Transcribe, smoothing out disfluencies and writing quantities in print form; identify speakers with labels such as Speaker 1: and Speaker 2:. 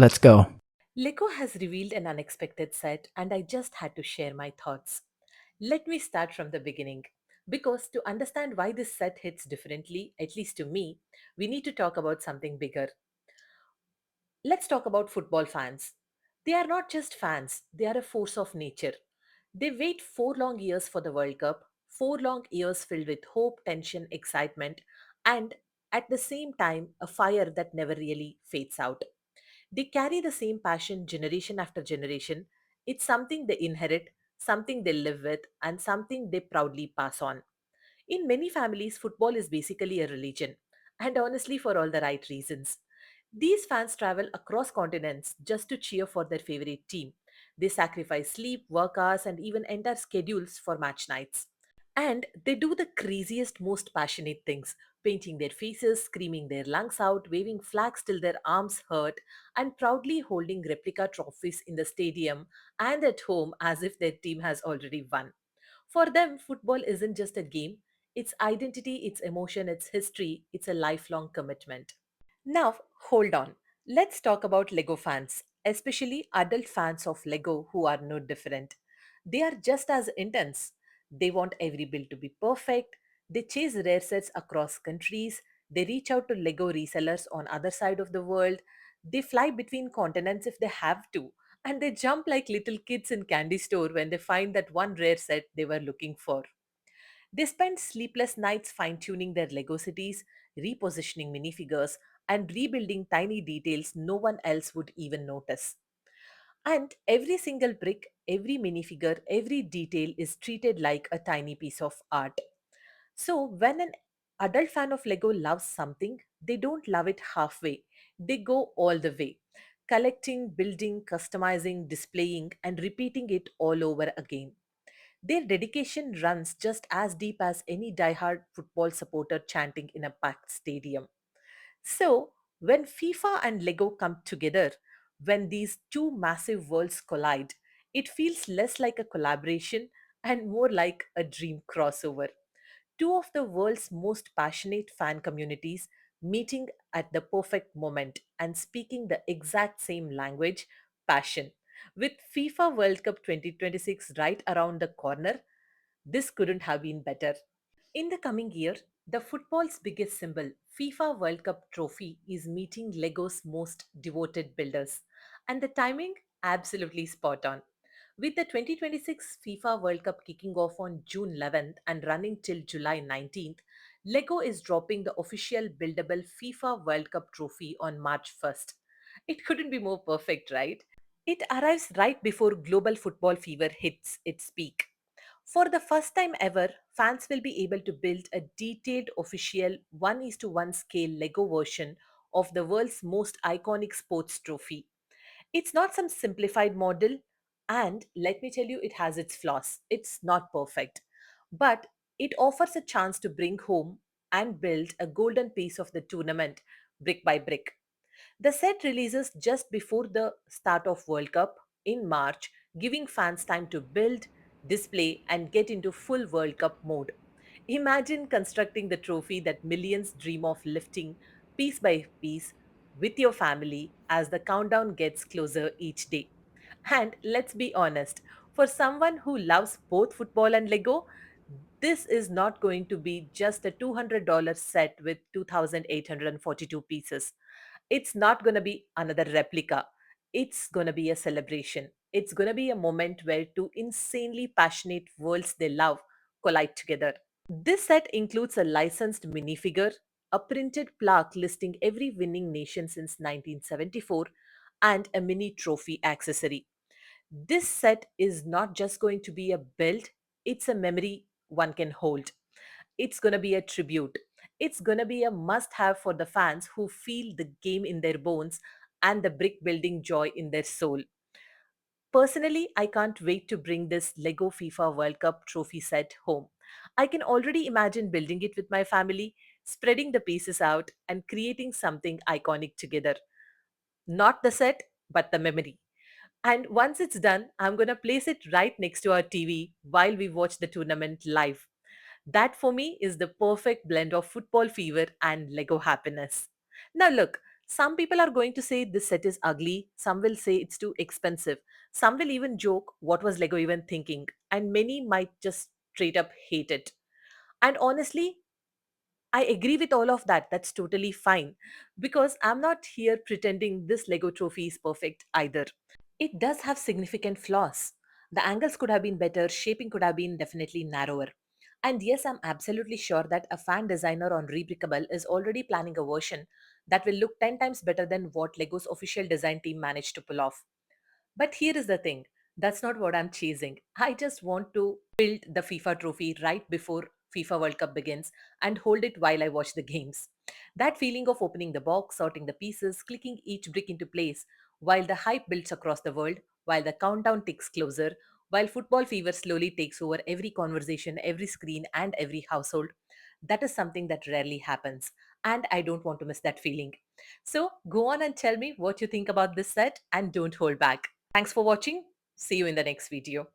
Speaker 1: Let's go.
Speaker 2: Lego has revealed an unexpected set, and I just had to share my thoughts. Let me start from the beginning. Because to understand why this set hits differently, at least to me, we need to talk about something bigger. Let's talk about football fans. They are not just fans, they are a force of nature. They wait 4 long years for the World Cup, 4 long years filled with hope, tension, excitement, and at the same time, a fire that never really fades out. They carry the same passion generation after generation. It's something they inherit, something they live with, and something they proudly pass on. In many families, football is basically a religion, and honestly, for all the right reasons. These fans travel across continents just to cheer for their favorite team. They sacrifice sleep, work hours, and even entire schedules for match nights. And they do the craziest, most passionate things, painting their faces, screaming their lungs out, waving flags till their arms hurt, and proudly holding replica trophies in the stadium and at home as if their team has already won. For them, football isn't just a game, it's identity, it's emotion, it's history, it's a lifelong commitment. Now, hold on. Let's talk about Lego fans, especially adult fans of Lego who are no different. They are just as intense. They want every build to be perfect. They chase rare sets across countries. They reach out to Lego resellers on other side of the world. They fly between continents if they have to. And they jump like little kids in candy store when they find that one rare set they were looking for. They spend sleepless nights fine tuning their Lego cities, repositioning minifigures, and rebuilding tiny details no one else would even notice. And every single brick, every minifigure, every detail is treated like a tiny piece of art. So, when an adult fan of Lego loves something, they don't love it halfway, they go all the way. Collecting, building, customizing, displaying, and repeating it all over again. Their dedication runs just as deep as any diehard football supporter chanting in a packed stadium. So, when FIFA and Lego come together, when these two massive worlds collide, it feels less like a collaboration and more like a dream crossover. Two of the world's most passionate fan communities meeting at the perfect moment and speaking the exact same language, passion. With FIFA World Cup 2026 right around the corner, this couldn't have been better. In the coming year, the football's biggest symbol, FIFA World Cup trophy, is meeting Lego's most devoted builders. And the timing, absolutely spot on. With the 2026 FIFA World Cup kicking off on June 11th and running till July 19th, Lego is dropping the official buildable FIFA World Cup trophy on March 1st. It couldn't be more perfect, right? It arrives right before global football fever hits its peak. For the first time ever, fans will be able to build a detailed official 1:1 scale Lego version of the world's most iconic sports trophy. It's not some simplified model, and let me tell you, it has its flaws. It's not perfect, but it offers a chance to bring home and build a golden piece of the tournament brick by brick. The set releases just before the start of World Cup in March, giving fans time to build, display, and get into full World Cup mode. Imagine constructing the trophy that millions dream of lifting piece by piece with your family as the countdown gets closer each day. And let's be honest, for someone who loves both football and Lego, this is not going to be just a $200 set with 2,842 pieces. It's not going to be another replica. It's going to be a celebration. It's going to be a moment where two insanely passionate worlds they love collide together. This set includes a licensed minifigure, a printed plaque listing every winning nation since 1974, and a mini trophy accessory. This set is not just going to be a build, it's a memory one can hold. It's going to be a tribute. It's going to be a must have for the fans who feel the game in their bones and the brick building joy in their soul. Personally, I can't wait to bring this Lego FIFA World Cup trophy set home. I can already imagine building it with my family, spreading the pieces out, and creating something iconic together. Not the set, but the memory. And once it's done, I'm going to place it right next to our TV while we watch the tournament live. That for me is the perfect blend of football fever and Lego happiness. Now, look, Some people are going to say this set is ugly, some will say it's too expensive, some will even joke what was Lego even thinking, and many might just straight up hate it. And honestly, I agree with all of that. That's totally fine. Because I'm not here pretending this Lego trophy is perfect either. It does have significant flaws. The angles could have been better, shaping could have been definitely narrower. And yes, I'm absolutely sure that a fan designer on Rebrickable is already planning a version that will look 10 times better than what Lego's official design team managed to pull off. But here is the thing, that's not what I'm chasing. I just want to build the FIFA trophy right before FIFA World Cup begins and hold it while I watch the games. That feeling of opening the box, sorting the pieces, clicking each brick into place while the hype builds across the world, while the countdown ticks closer, while football fever slowly takes over every conversation, every screen, and every household. That is something that rarely happens. And I don't want to miss that feeling. So go on and tell me what you think about this set and don't hold back. Thanks for watching. See you in the next video.